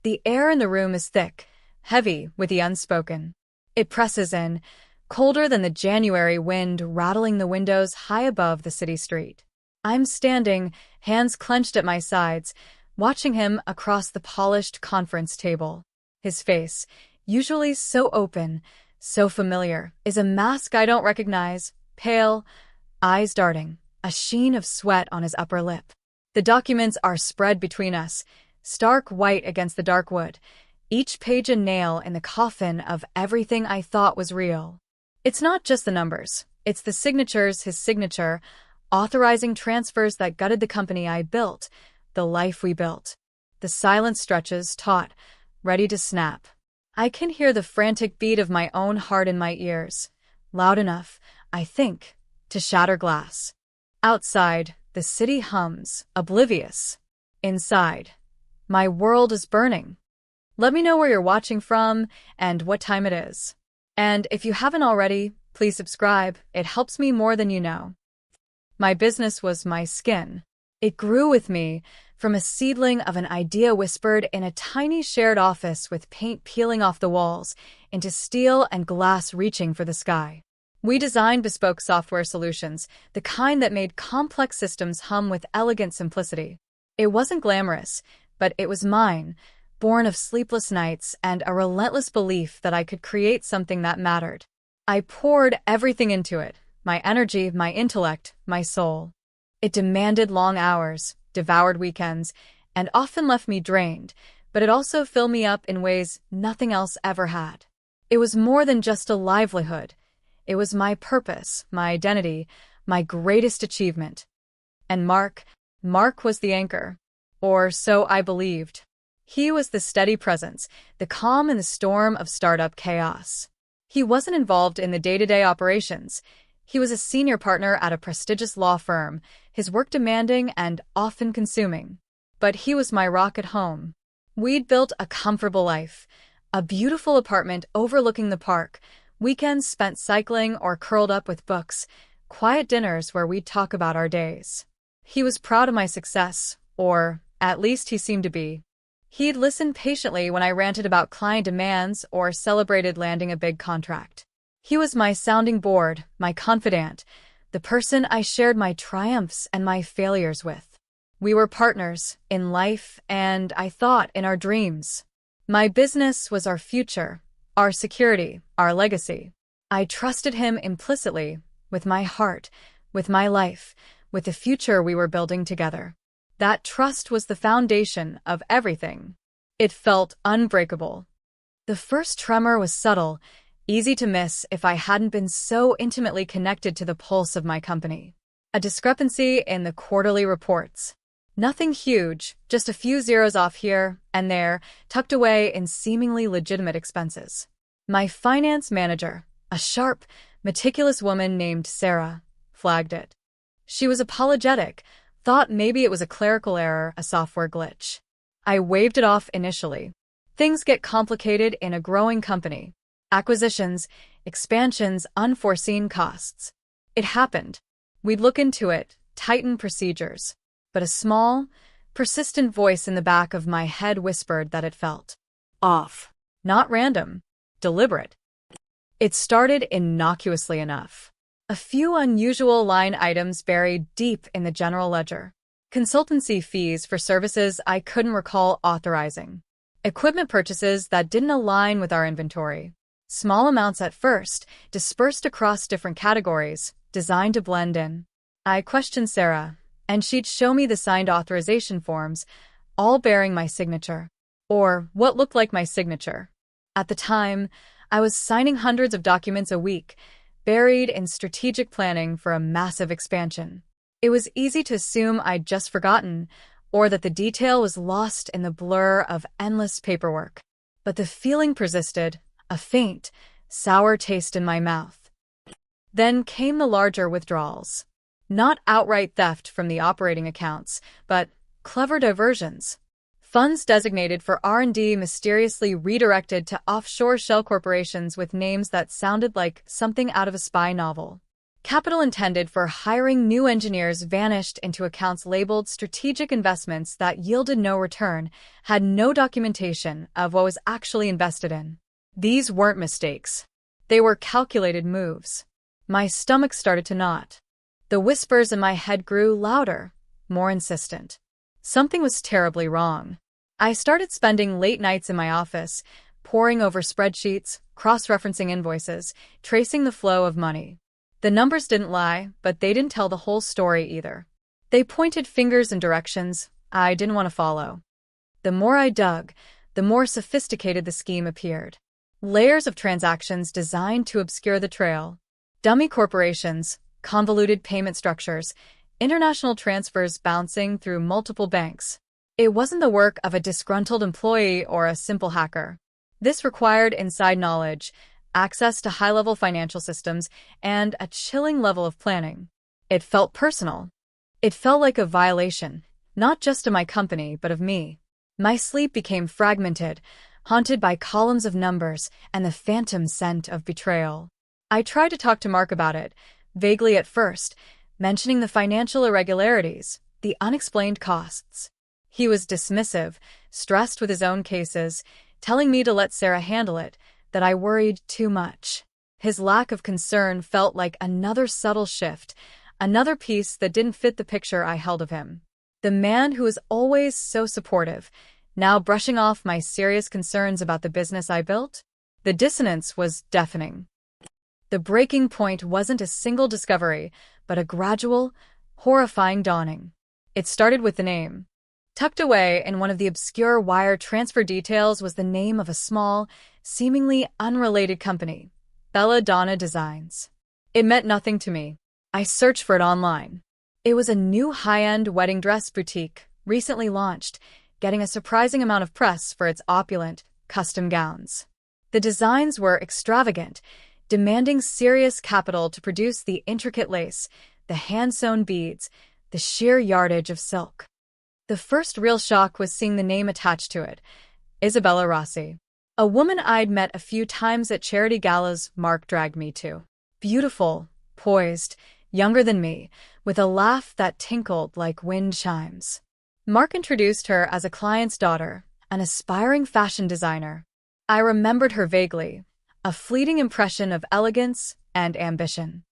The air in the room is thick, heavy with the unspoken. It presses in, colder than the January wind rattling the windows high above the city street. I'm standing, hands clenched at my sides, watching him across the polished conference table. His face, usually so open, so familiar, is a mask I don't recognize, pale, eyes darting, a sheen of sweat on his upper lip. The documents are spread between us, stark white against the dark wood, each page a nail in the coffin of everything I thought was real. It's not just the numbers, it's the signatures, his signature, authorizing transfers that gutted the company I built, the life we built. The silence stretches, taut, ready to snap. I can hear the frantic beat of my own heart in my ears, loud enough, I think, to shatter glass. Outside, the city hums, oblivious. Inside, my world is burning. Let me know where you're watching from and what time it is. And if you haven't already, please subscribe. It helps me more than you know. My business was my skin. It grew with me, from a seedling of an idea whispered in a tiny shared office with paint peeling off the walls, into steel and glass reaching for the sky. We designed bespoke software solutions, the kind that made complex systems hum with elegant simplicity. It wasn't glamorous, but it was mine, born of sleepless nights and a relentless belief that I could create something that mattered. I poured everything into it, my energy, my intellect, my soul. It demanded long hours, devoured weekends, and often left me drained, but it also filled me up in ways nothing else ever had. It was more than just a livelihood. It was my purpose, my identity, my greatest achievement. And Mark was the anchor. Or so I believed. He was the steady presence, the calm in the storm of startup chaos. He wasn't involved in the day-to-day operations. He was a senior partner at a prestigious law firm, his work demanding and often consuming. But he was my rock at home. We'd built a comfortable life, a beautiful apartment overlooking the park, weekends spent cycling or curled up with books, quiet dinners where we'd talk about our days. He was proud of my success, or at least he seemed to be. He'd listen patiently when I ranted about client demands or celebrated landing a big contract. He was my sounding board, my confidant, the person I shared my triumphs and my failures with. We were partners in life and, I thought, in our dreams. My business was our future, our security, our legacy. I trusted him implicitly, with my heart, with my life, with the future we were building together. That trust was the foundation of everything. It felt unbreakable. The first tremor was subtle, easy to miss if I hadn't been so intimately connected to the pulse of my company. A discrepancy in the quarterly reports. Nothing huge, just a few zeros off here and there, tucked away in seemingly legitimate expenses. My finance manager, a sharp, meticulous woman named Sarah, flagged it. She was apologetic, thought maybe it was a clerical error, a software glitch. I waved it off initially. Things get complicated in a growing company. Acquisitions, expansions, unforeseen costs. It happened. We'd look into it, tighten procedures. But a small, persistent voice in the back of my head whispered that it felt off. Not random. Deliberate. It started innocuously enough. A few unusual line items buried deep in the general ledger. Consultancy fees for services I couldn't recall authorizing. Equipment purchases that didn't align with our inventory. Small amounts at first, dispersed across different categories, designed to blend in. I questioned Sarah, and she'd show me the signed authorization forms, all bearing my signature. Or what looked like my signature. At the time, I was signing hundreds of documents a week, buried in strategic planning for a massive expansion. It was easy to assume I'd just forgotten, or that the detail was lost in the blur of endless paperwork. But the feeling persisted, a faint, sour taste in my mouth. Then came the larger withdrawals. Not outright theft from the operating accounts, but clever diversions. Funds designated for R&D mysteriously redirected to offshore shell corporations with names that sounded like something out of a spy novel. Capital intended for hiring new engineers vanished into accounts labeled strategic investments that yielded no return, had no documentation of what was actually invested in. These weren't mistakes. They were calculated moves. My stomach started to knot. The whispers in my head grew louder, more insistent. Something was terribly wrong. I started spending late nights in my office, poring over spreadsheets, cross-referencing invoices, tracing the flow of money. The numbers didn't lie, but they didn't tell the whole story either. They pointed fingers in directions I didn't want to follow. The more I dug, the more sophisticated the scheme appeared. Layers of transactions designed to obscure the trail. Dummy corporations, convoluted payment structures, international transfers bouncing through multiple banks. It wasn't the work of a disgruntled employee or a simple hacker. This required inside knowledge, access to high-level financial systems, and a chilling level of planning. It felt personal. It felt like a violation, not just of my company, but of me. My sleep became fragmented, haunted by columns of numbers and the phantom scent of betrayal. I tried to talk to Mark about it, vaguely at first, mentioning the financial irregularities, the unexplained costs. He was dismissive, stressed with his own cases, telling me to let Sarah handle it, that I worried too much. His lack of concern felt like another subtle shift, another piece that didn't fit the picture I held of him. The man who was always so supportive, now brushing off my serious concerns about the business I built? The dissonance was deafening. The breaking point wasn't a single discovery, but a gradual, horrifying dawning. It started with the name. Tucked away in one of the obscure wire transfer details was the name of a small, seemingly unrelated company, Belladonna Designs. It meant nothing to me. I searched for it online. It was a new high-end wedding dress boutique, recently launched, getting a surprising amount of press for its opulent, custom gowns. The designs were extravagant, demanding serious capital to produce the intricate lace, the hand-sewn beads, the sheer yardage of silk. The first real shock was seeing the name attached to it, Isabella Rossi. A woman I'd met a few times at charity galas Mark dragged me to. Beautiful, poised, younger than me, with a laugh that tinkled like wind chimes. Mark introduced her as a client's daughter, an aspiring fashion designer. I remembered her vaguely, a fleeting impression of elegance and ambition.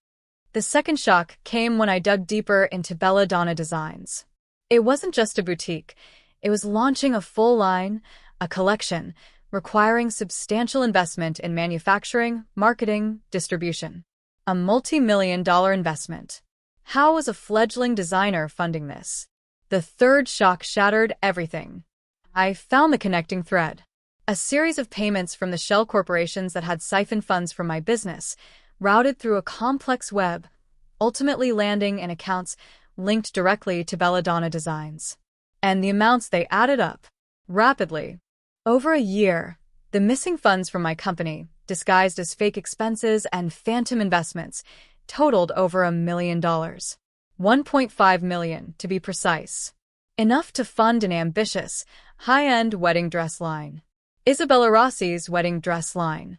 The second shock came when I dug deeper into Belladonna Designs. It wasn't just a boutique. It was launching a full line, a collection, requiring substantial investment in manufacturing, marketing, distribution. A multi-million-dollar investment. How was a fledgling designer funding this? The third shock shattered everything. I found the connecting thread. A series of payments from the shell corporations that had siphoned funds from my business, routed through a complex web, ultimately landing in accounts linked directly to Belladonna Designs. And the amounts they added up, rapidly. Over a year, the missing funds from my company, disguised as fake expenses and phantom investments, totaled over $1 million. $1.5 million, to be precise. Enough to fund an ambitious, high-end wedding dress line. Isabella Rossi's wedding dress line.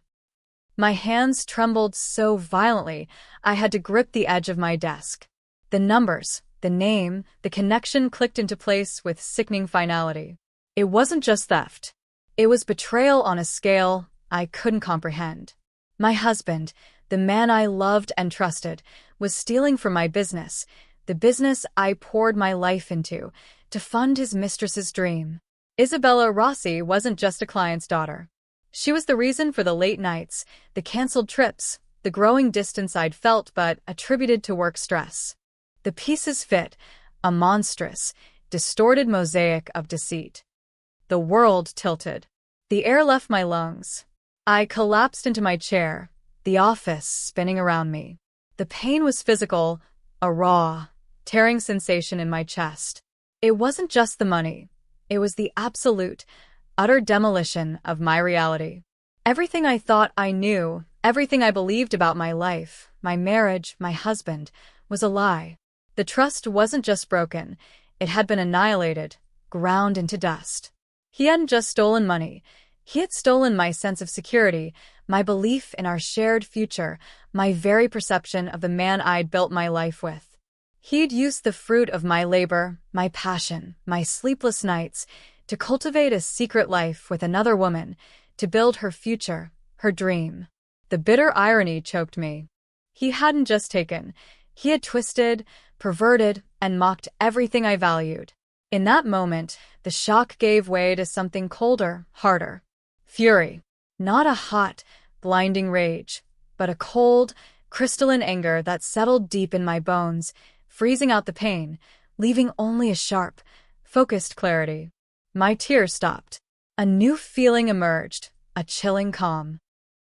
My hands trembled so violently, I had to grip the edge of my desk. The numbers, the name, the connection clicked into place with sickening finality. It wasn't just theft. It was betrayal on a scale I couldn't comprehend. My husband, the man I loved and trusted, was stealing from my business, the business I poured my life into, to fund his mistress's dream. Isabella Rossi wasn't just a client's daughter. She was the reason for the late nights, the canceled trips, the growing distance I'd felt but attributed to work stress. The pieces fit, a monstrous, distorted mosaic of deceit. The world tilted. The air left my lungs. I collapsed into my chair, the office spinning around me. The pain was physical, a raw, tearing sensation in my chest. It wasn't just the money. It was the absolute, utter demolition of my reality. Everything I thought I knew, everything I believed about my life, my marriage, my husband, was a lie. The trust wasn't just broken, it had been annihilated, ground into dust. He hadn't just stolen money, He had stolen my sense of security, my belief in our shared future, my very perception of the man I'd built my life with. He'd used the fruit of my labor, my passion, my sleepless nights, to cultivate a secret life with another woman, to build her future, her dream. The bitter irony choked me. He hadn't just taken, he had twisted, perverted, and mocked everything I valued. In that moment, the shock gave way to something colder, harder. Fury. Not a hot, blinding rage, but a cold, crystalline anger that settled deep in my bones, freezing out the pain, leaving only a sharp, focused clarity. My tears stopped. A new feeling emerged, a chilling calm.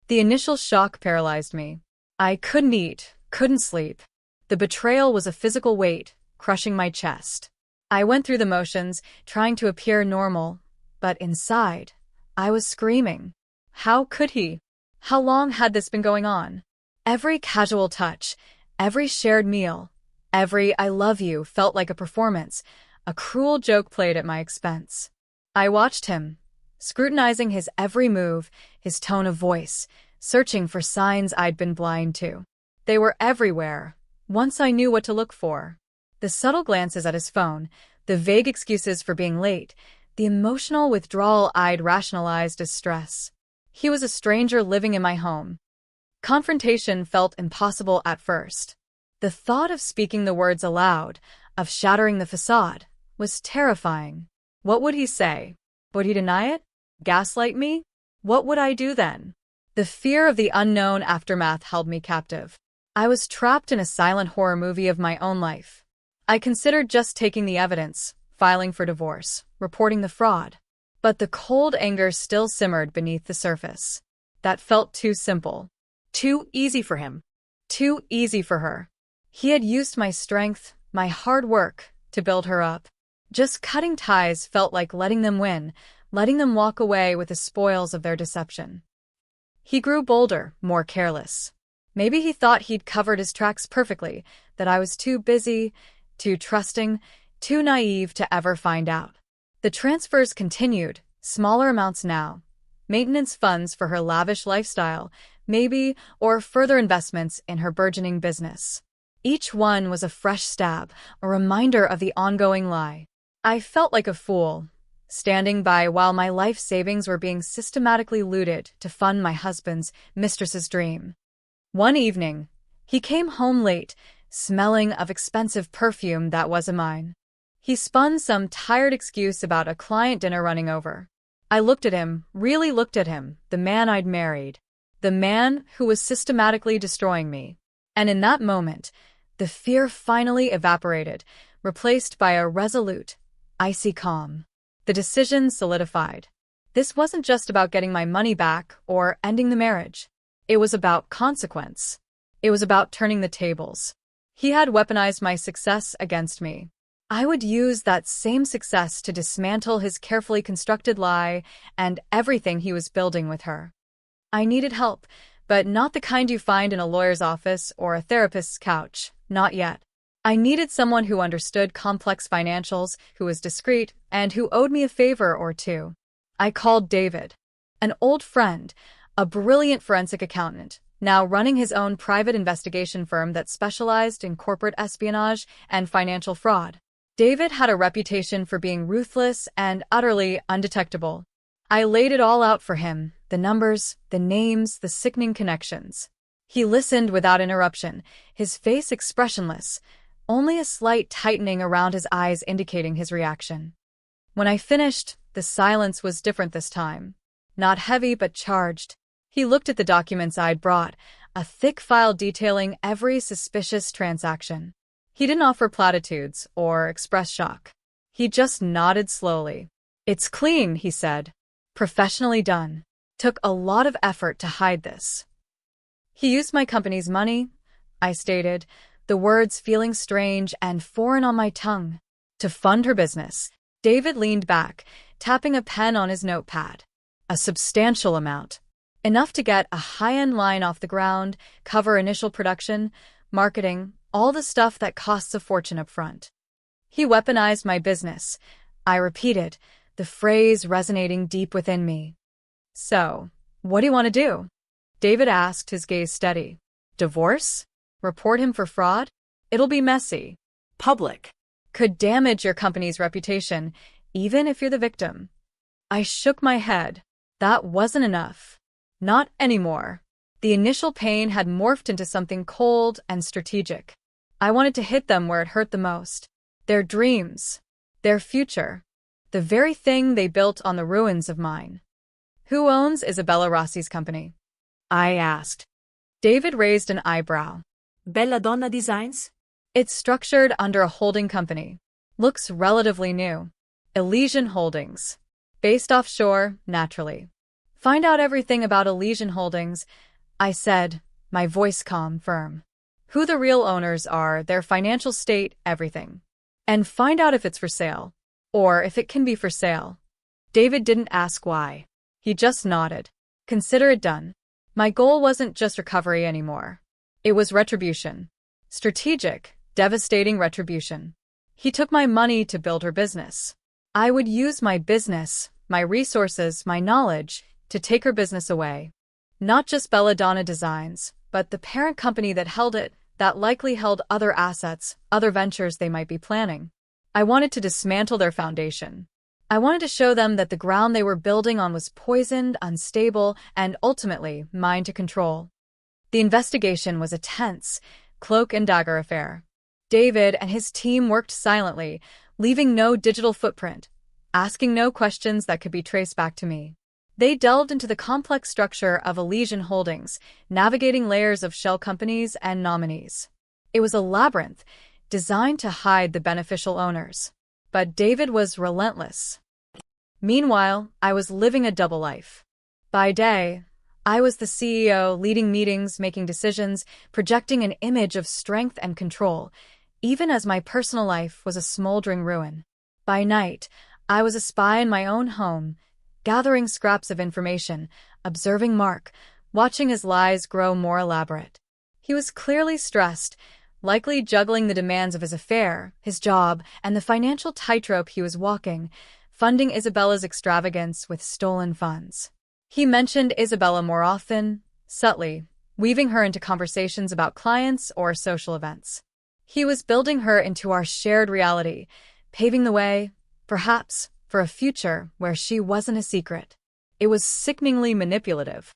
The initial shock paralyzed me. I couldn't eat, couldn't sleep. The betrayal was a physical weight, crushing my chest. I went through the motions, trying to appear normal, but inside, I was screaming. How could he? How long had this been going on? Every casual touch, every shared meal, every "I love you" felt like a performance, a cruel joke played at my expense. I watched him, scrutinizing his every move, his tone of voice, searching for signs I'd been blind to. They were everywhere, once I knew what to look for. The subtle glances at his phone, the vague excuses for being late, the emotional withdrawal I'd rationalized as stress. He was a stranger living in my home. Confrontation felt impossible at first. The thought of speaking the words aloud, of shattering the facade, was terrifying. What would he say? Would he deny it? Gaslight me? What would I do then? The fear of the unknown aftermath held me captive. I was trapped in a silent horror movie of my own life. I considered just taking the evidence, filing for divorce, reporting the fraud. But the cold anger still simmered beneath the surface. That felt too simple. Too easy for him. Too easy for her. He had used my strength, my hard work, to build her up. Just cutting ties felt like letting them win, letting them walk away with the spoils of their deception. He grew bolder, more careless. Maybe he thought he'd covered his tracks perfectly, that I was too busy, too trusting, too naive to ever find out. The transfers continued, smaller amounts now. Maintenance funds for her lavish lifestyle, maybe, or further investments in her burgeoning business. Each one was a fresh stab, a reminder of the ongoing lie. I felt like a fool, standing by while my life savings were being systematically looted to fund my husband's, Mistress's dream. One evening, he came home late, smelling of expensive perfume that wasn't mine. He spun some tired excuse about a client dinner running over. I looked at him, really looked at him, the man I'd married. The man who was systematically destroying me. And in that moment, the fear finally evaporated, replaced by a resolute, icy calm. The decision solidified. This wasn't just about getting my money back or ending the marriage. It was about consequence. It was about turning the tables. He had weaponized my success against me. I would use that same success to dismantle his carefully constructed lie and everything he was building with her. I needed help, but not the kind you find in a lawyer's office or a therapist's couch, not yet. I needed someone who understood complex financials, who was discreet, and who owed me a favor or two. I called David, an old friend, a brilliant forensic accountant, now running his own private investigation firm that specialized in corporate espionage and financial fraud. David had a reputation for being ruthless and utterly undetectable. I laid it all out for him, the numbers, the names, the sickening connections. He listened without interruption, his face expressionless, only a slight tightening around his eyes indicating his reaction. When I finished, the silence was different this time. Not heavy but charged. He looked at the documents I'd brought, a thick file detailing every suspicious transaction. He didn't offer platitudes or express shock. He just nodded slowly. "It's clean," he said. "Professionally done. Took a lot of effort to hide this." "He used my company's money," I stated, the words feeling strange and foreign on my tongue. "To fund her business." David leaned back, tapping a pen on his notepad. "A substantial amount. Enough to get a high-end line off the ground, cover initial production, marketing, all the stuff that costs a fortune up front." "He weaponized my business," I repeated, the phrase resonating deep within me. So, what do you want to do? David asked, his gaze steady. Divorce? Report him for fraud? It'll be messy. Public. Could damage your company's reputation, even if you're the victim. I shook my head. That wasn't enough. Not anymore. The initial pain had morphed into something cold and strategic. I wanted to hit them where it hurt the most. Their dreams. Their future. The very thing they built on the ruins of mine. Who owns Isabella Rossi's company? I asked. David raised an eyebrow. Belladonna Designs? It's structured under a holding company. Looks relatively new. Elysian Holdings. Based offshore, naturally. Find out everything about Elysian Holdings, I said, my voice calm, firm. Who the real owners are, their financial state, everything. And find out if it's for sale. Or if it can be for sale. David didn't ask why. He just nodded. Consider it done. My goal wasn't just recovery anymore. It was retribution. Strategic, devastating retribution. He took my money to build her business. I would use my business, my resources, my knowledge, to take her business away. Not just Belladonna Designs, but the parent company that held it, that likely held other assets, other ventures they might be planning. I wanted to dismantle their foundation. I wanted to show them that the ground they were building on was poisoned, unstable, and ultimately mine to control. The investigation was a tense, cloak and dagger affair. David and his team worked silently, leaving no digital footprint, asking no questions that could be traced back to me. They delved into the complex structure of Elysian Holdings, navigating layers of shell companies and nominees. It was a labyrinth, designed to hide the beneficial owners. But David was relentless. Meanwhile, I was living a double life. By day, I was the CEO, leading meetings, making decisions, projecting an image of strength and control, even as my personal life was a smoldering ruin. By night, I was a spy in my own home, gathering scraps of information, observing Mark, watching his lies grow more elaborate. He was clearly stressed, likely juggling the demands of his affair, his job, and the financial tightrope he was walking, funding Isabella's extravagance with stolen funds. He mentioned Isabella more often, subtly, weaving her into conversations about clients or social events. He was building her into our shared reality, paving the way, perhaps, for a future where she wasn't a secret. It was sickeningly manipulative.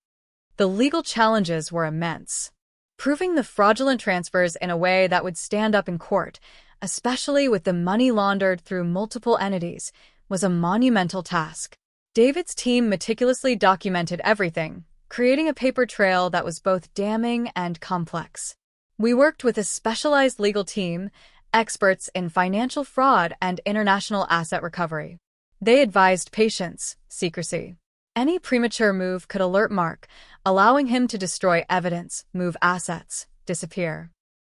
The legal challenges were immense. Proving the fraudulent transfers in a way that would stand up in court, especially with the money laundered through multiple entities, was a monumental task. David's team meticulously documented everything, creating a paper trail that was both damning and complex. We worked with a specialized legal team, experts in financial fraud and international asset recovery. They advised patience, secrecy. Any premature move could alert Mark, allowing him to destroy evidence, move assets, disappear.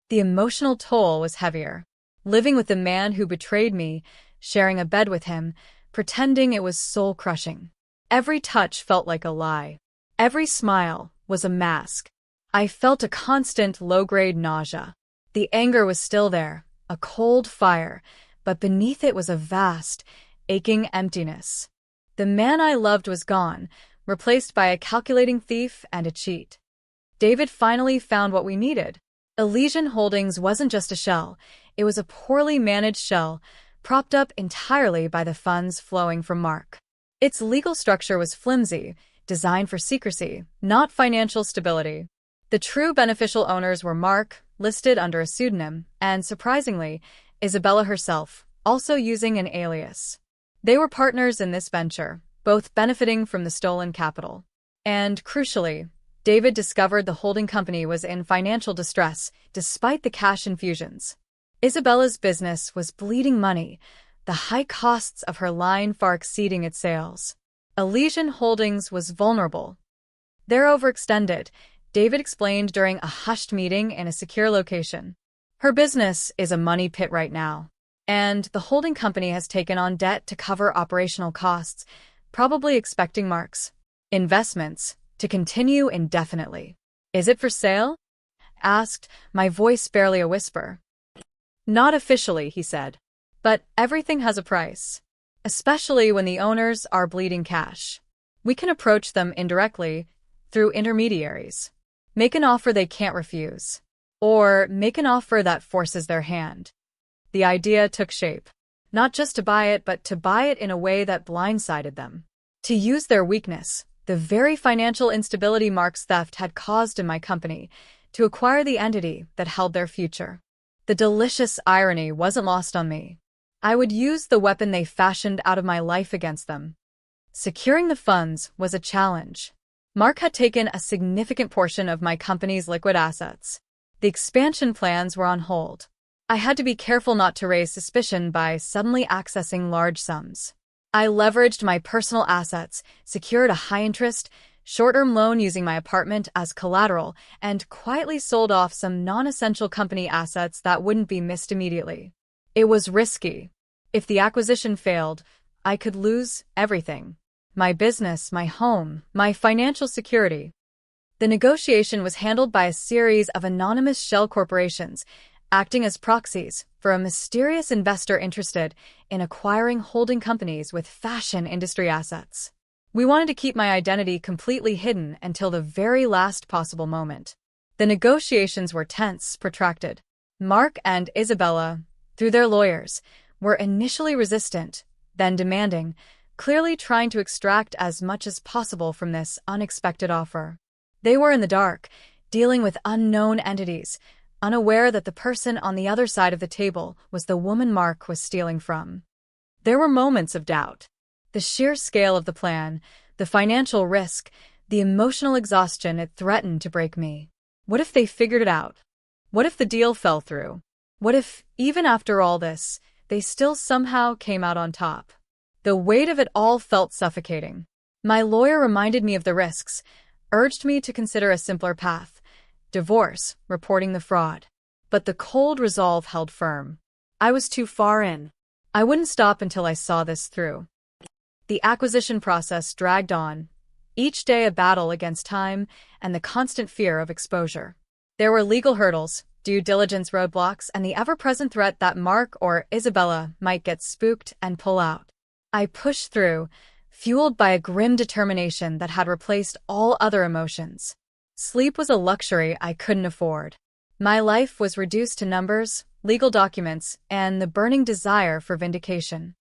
The emotional toll was heavier. Living with the man who betrayed me, sharing a bed with him, pretending it was soul-crushing. Every touch felt like a lie. Every smile was a mask. I felt a constant low-grade nausea. The anger was still there, a cold fire, but beneath it was a vast, aching emptiness. The man I loved was gone, replaced by a calculating thief and a cheat. David finally found what we needed. Elysian Holdings wasn't just a shell, it was a poorly managed shell, propped up entirely by the funds flowing from Mark. Its legal structure was flimsy, designed for secrecy, not financial stability. The true beneficial owners were Mark, listed under a pseudonym, and, surprisingly, Isabella herself, also using an alias. They were partners in this venture, both benefiting from the stolen capital. And, crucially, David discovered the holding company was in financial distress, despite the cash infusions. Isabella's business was bleeding money, the high costs of her line far exceeding its sales. Elysian Holdings was vulnerable. They're overextended, David explained during a hushed meeting in a secure location. Her business is a money pit right now. And the holding company has taken on debt to cover operational costs, probably expecting Mark's investments to continue indefinitely. Is it for sale? Asked, my voice barely a whisper. Not officially, he said. But everything has a price. Especially when the owners are bleeding cash. We can approach them indirectly, through intermediaries. Make an offer they can't refuse. Or make an offer that forces their hand. The idea took shape. Not just to buy it, but to buy it in a way that blindsided them. To use their weakness, the very financial instability Mark's theft had caused in my company, to acquire the entity that held their future. The delicious irony wasn't lost on me. I would use the weapon they fashioned out of my life against them. Securing the funds was a challenge. Mark had taken a significant portion of my company's liquid assets. The expansion plans were on hold. I had to be careful not to raise suspicion by suddenly accessing large sums. I leveraged my personal assets, secured a high-interest, short-term loan using my apartment as collateral, and quietly sold off some non-essential company assets that wouldn't be missed immediately. It was risky. If the acquisition failed, I could lose everything. My business, my home, my financial security. The negotiation was handled by a series of anonymous shell corporations, acting as proxies for a mysterious investor interested in acquiring holding companies with fashion industry assets. We wanted to keep my identity completely hidden until the very last possible moment. The negotiations were tense, protracted. Mark and Isabella, through their lawyers, were initially resistant, then demanding, clearly trying to extract as much as possible from this unexpected offer. They were in the dark, dealing with unknown entities, unaware that the person on the other side of the table was the woman Mark was stealing from. There were moments of doubt. The sheer scale of the plan, the financial risk, the emotional exhaustion it threatened to break me. What if they figured it out? What if the deal fell through? What if, even after all this, they still somehow came out on top? The weight of it all felt suffocating. My lawyer reminded me of the risks, urged me to consider a simpler path, divorce, reporting the fraud. But the cold resolve held firm. I was too far in. I wouldn't stop until I saw this through. The acquisition process dragged on, each day a battle against time and the constant fear of exposure. There were legal hurdles, due diligence roadblocks, and the ever-present threat that Mark or Isabella might get spooked and pull out. I pushed through, fueled by a grim determination that had replaced all other emotions. Sleep was a luxury I couldn't afford. My life was reduced to numbers, legal documents, and the burning desire for vindication.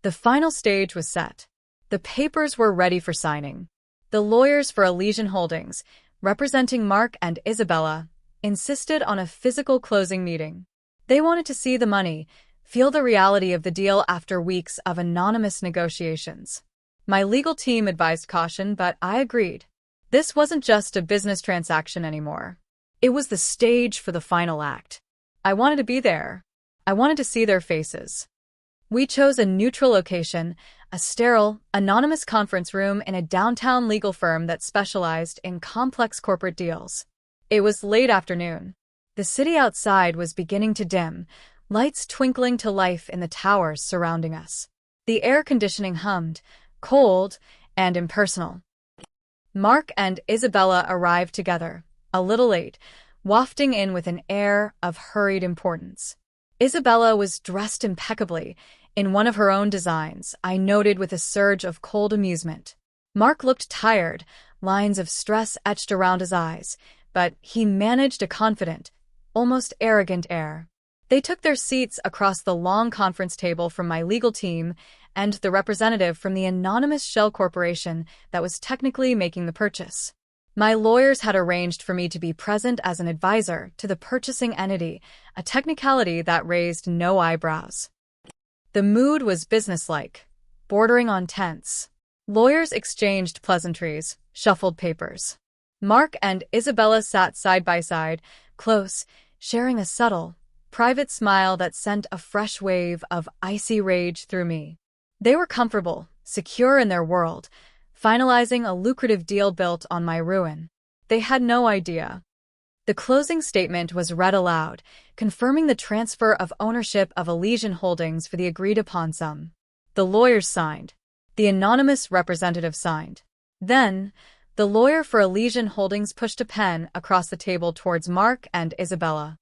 The final stage was set. The papers were ready for signing. The lawyers for Elysian Holdings, representing Mark and Isabella, insisted on a physical closing meeting. They wanted to see the money, feel the reality of the deal after weeks of anonymous negotiations. My legal team advised caution, but I agreed. This wasn't just a business transaction anymore. It was the stage for the final act. I wanted to be there. I wanted to see their faces. We chose a neutral location, a sterile, anonymous conference room in a downtown legal firm that specialized in complex corporate deals. It was late afternoon. The city outside was beginning to dim, lights twinkling to life in the towers surrounding us. The air conditioning hummed, cold and impersonal. Mark and Isabella arrived together, a little late, wafting in with an air of hurried importance. Isabella was dressed impeccably, in one of her own designs, I noted with a surge of cold amusement. Mark looked tired, lines of stress etched around his eyes, but he managed a confident, almost arrogant air. They took their seats across the long conference table from my legal team and the representative from the anonymous shell corporation that was technically making the purchase. My lawyers had arranged for me to be present as an advisor to the purchasing entity, a technicality that raised no eyebrows. The mood was businesslike, bordering on tense. Lawyers exchanged pleasantries, shuffled papers. Mark and Isabella sat side by side, close, sharing a subtle, private smile that sent a fresh wave of icy rage through me. They were comfortable, secure in their world, finalizing a lucrative deal built on my ruin. They had no idea. The closing statement was read aloud, confirming the transfer of ownership of Elysian Holdings for the agreed-upon sum. The lawyers signed. The anonymous representative signed. Then, the lawyer for Elysian Holdings pushed a pen across the table towards Mark and Isabella.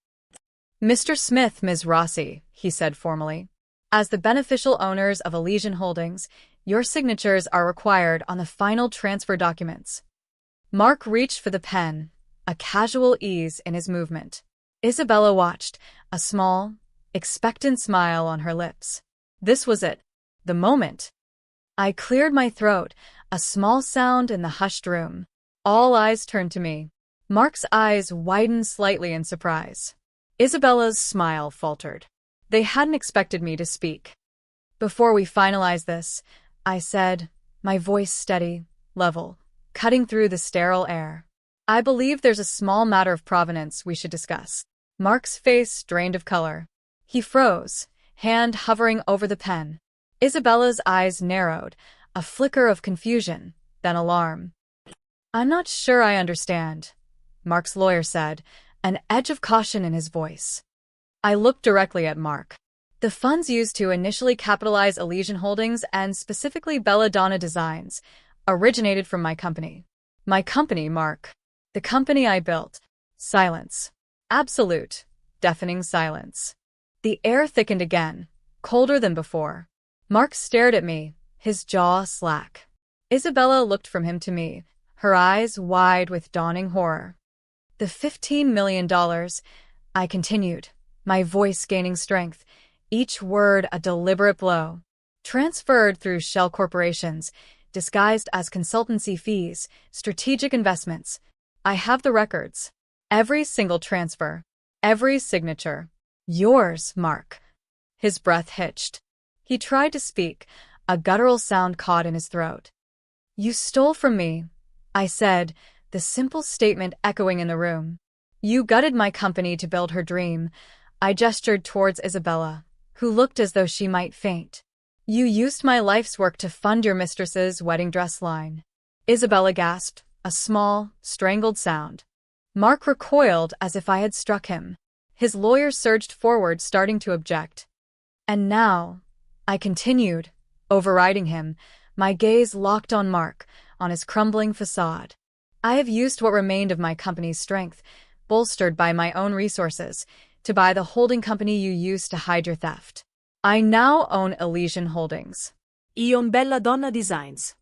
"Mr. Smith, Ms. Rossi," he said formally. "As the beneficial owners of Elysian Holdings, Your signatures are required on the final transfer documents. Mark reached for the pen, a casual ease in his movement. Isabella watched, a small, expectant smile on her lips. This was it. The moment. I cleared my throat, a small sound in the hushed room. All eyes turned to me. Mark's eyes widened slightly in surprise. Isabella's smile faltered. They hadn't expected me to speak. Before we finalize this, I said, my voice steady, level, cutting through the sterile air. I believe there's a small matter of provenance we should discuss. Mark's face drained of color. He froze, hand hovering over the pen. Isabella's eyes narrowed, a flicker of confusion, then alarm. I'm not sure I understand, Mark's lawyer said, an edge of caution in his voice. I looked directly at Mark. The funds used to initially capitalize Elysian Holdings and specifically Belladonna Designs originated from my company. My company, Mark. The company I built. Silence. Absolute, deafening silence. The air thickened again, colder than before. Mark stared at me, his jaw slack. Isabella looked from him to me, her eyes wide with dawning horror. The $15 million, I continued, my voice gaining strength, each word a deliberate blow. Transferred through shell corporations, disguised as consultancy fees, strategic investments. I have the records. Every single transfer. Every signature. Yours, Mark. His breath hitched. He tried to speak, a guttural sound caught in his throat. You stole from me, I said, the simple statement echoing in the room. You gutted my company to build her dream. I gestured towards Isabella, who looked as though she might faint. You used my life's work to fund your mistress's wedding dress line. Isabella gasped, a small, strangled sound. Mark recoiled as if I had struck him. His lawyer surged forward, starting to object. And now, I continued, overriding him, my gaze locked on Mark, on his crumbling facade. I have used what remained of my company's strength, bolstered by my own resources, to buy the holding company you used to hide your theft. I now own Elysian Holdings. Belladonna Designs.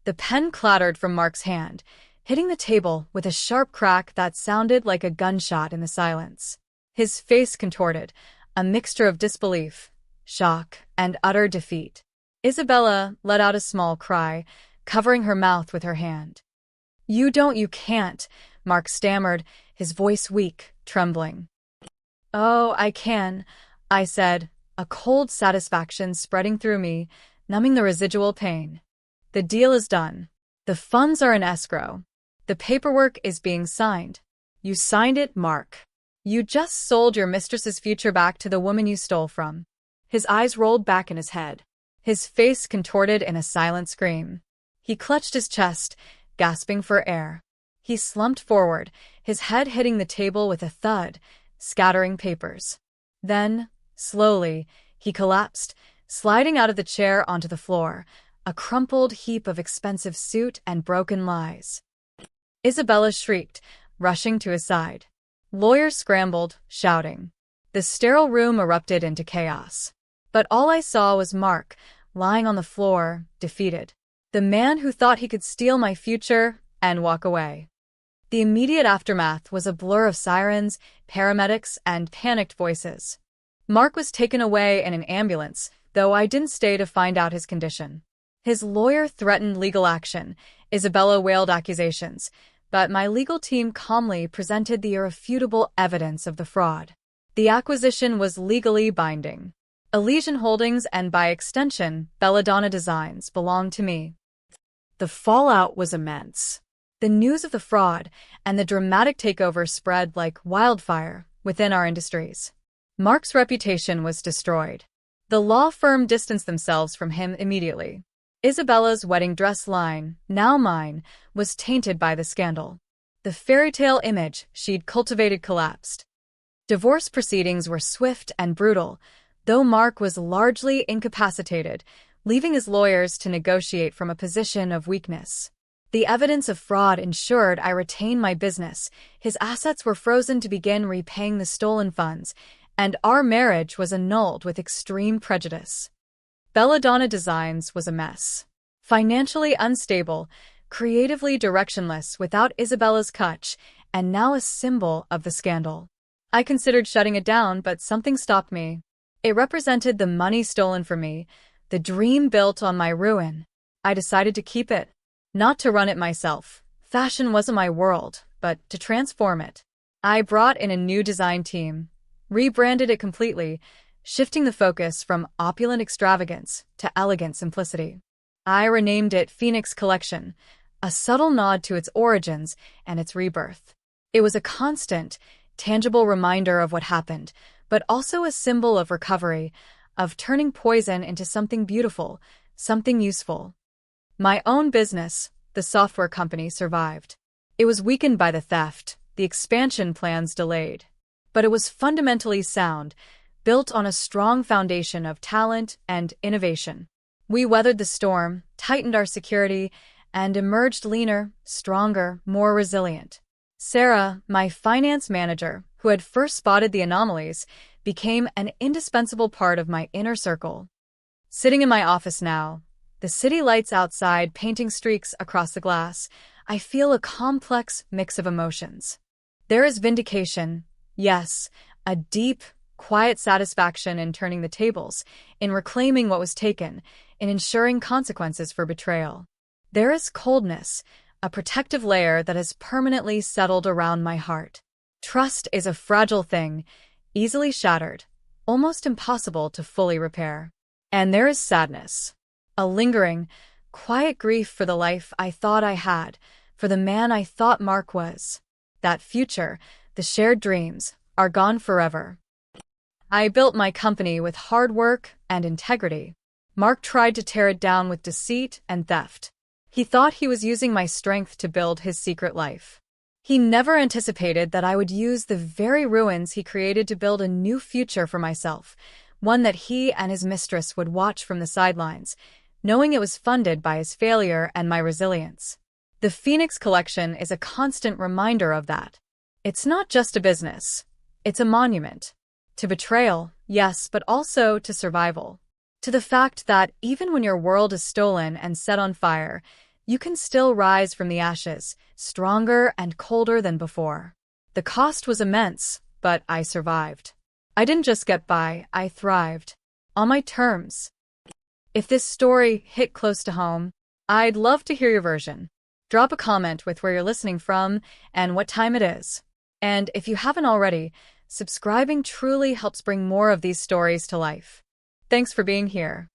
The pen clattered from Mark's hand, hitting the table with a sharp crack that sounded like a gunshot in the silence. His face contorted, a mixture of disbelief, shock, and utter defeat. Isabella let out a small cry, covering her mouth with her hand. You can't, Mark stammered, his voice weak, trembling. Oh, I can, I said, a cold satisfaction spreading through me, numbing the residual pain. The deal is done. The funds are in escrow. The paperwork is being signed. You signed it, Mark. You just sold your mistress's future back to the woman you stole from. His eyes rolled back in his head. His face contorted in a silent scream. He clutched his chest, gasping for air. He slumped forward, his head hitting the table with a thud, scattering papers. Then, slowly, he collapsed, sliding out of the chair onto the floor, a crumpled heap of expensive suit and broken lies. Isabella shrieked, rushing to his side. Lawyers scrambled, shouting. The sterile room erupted into chaos. But all I saw was Mark, lying on the floor, defeated. The man who thought he could steal my future and walk away. The immediate aftermath was a blur of sirens, paramedics, and panicked voices. Mark was taken away in an ambulance, though I didn't stay to find out his condition. His lawyer threatened legal action. Isabella wailed accusations, but my legal team calmly presented the irrefutable evidence of the fraud. The acquisition was legally binding. Elysian Holdings and, by extension, Belladonna Designs belonged to me. The fallout was immense. The news of the fraud and the dramatic takeover spread like wildfire within our industries. Mark's reputation was destroyed. The law firm distanced themselves from him immediately. Isabella's wedding dress line, now mine, was tainted by the scandal. The fairy tale image she'd cultivated collapsed. Divorce proceedings were swift and brutal, though Mark was largely incapacitated, leaving his lawyers to negotiate from a position of weakness. The evidence of fraud ensured I retain my business, his assets were frozen to begin repaying the stolen funds, and our marriage was annulled with extreme prejudice. Belladonna Designs was a mess. Financially unstable, creatively directionless without Isabella's touch, and now a symbol of the scandal. I considered shutting it down, but something stopped me. It represented the money stolen from me, the dream built on my ruin. I decided to keep it. Not to run it myself. Fashion wasn't my world, but to transform it. I brought in a new design team, rebranded it completely, shifting the focus from opulent extravagance to elegant simplicity. I renamed it Phoenix Collection, a subtle nod to its origins and its rebirth. It was a constant, tangible reminder of what happened, but also a symbol of recovery, of turning poison into something beautiful, something useful. My own business, the software company, survived. It was weakened by the theft, the expansion plans delayed. But it was fundamentally sound, built on a strong foundation of talent and innovation. We weathered the storm, tightened our security, and emerged leaner, stronger, more resilient. Sarah, my finance manager, who had first spotted the anomalies, became an indispensable part of my inner circle. Sitting in my office now, the city lights outside painting streaks across the glass, I feel a complex mix of emotions. There is vindication, yes, a deep, quiet satisfaction in turning the tables, in reclaiming what was taken, in ensuring consequences for betrayal. There is coldness, a protective layer that has permanently settled around my heart. Trust is a fragile thing, easily shattered, almost impossible to fully repair. And there is sadness, a lingering, quiet grief for the life I thought I had, for the man I thought Mark was. That future, the shared dreams, are gone forever. I built my company with hard work and integrity. Mark tried to tear it down with deceit and theft. He thought he was using my strength to build his secret life. He never anticipated that I would use the very ruins he created to build a new future for myself, one that he and his mistress would watch from the sidelines, knowing it was funded by his failure and my resilience. The Phoenix Collection is a constant reminder of that. It's not just a business. It's a monument. To betrayal, yes, but also to survival. To the fact that even when your world is stolen and set on fire, you can still rise from the ashes, stronger and colder than before. The cost was immense, but I survived. I didn't just get by, I thrived. On my terms. If this story hit close to home, I'd love to hear your version. Drop a comment with where you're listening from and what time it is. And if you haven't already, subscribing truly helps bring more of these stories to life. Thanks for being here.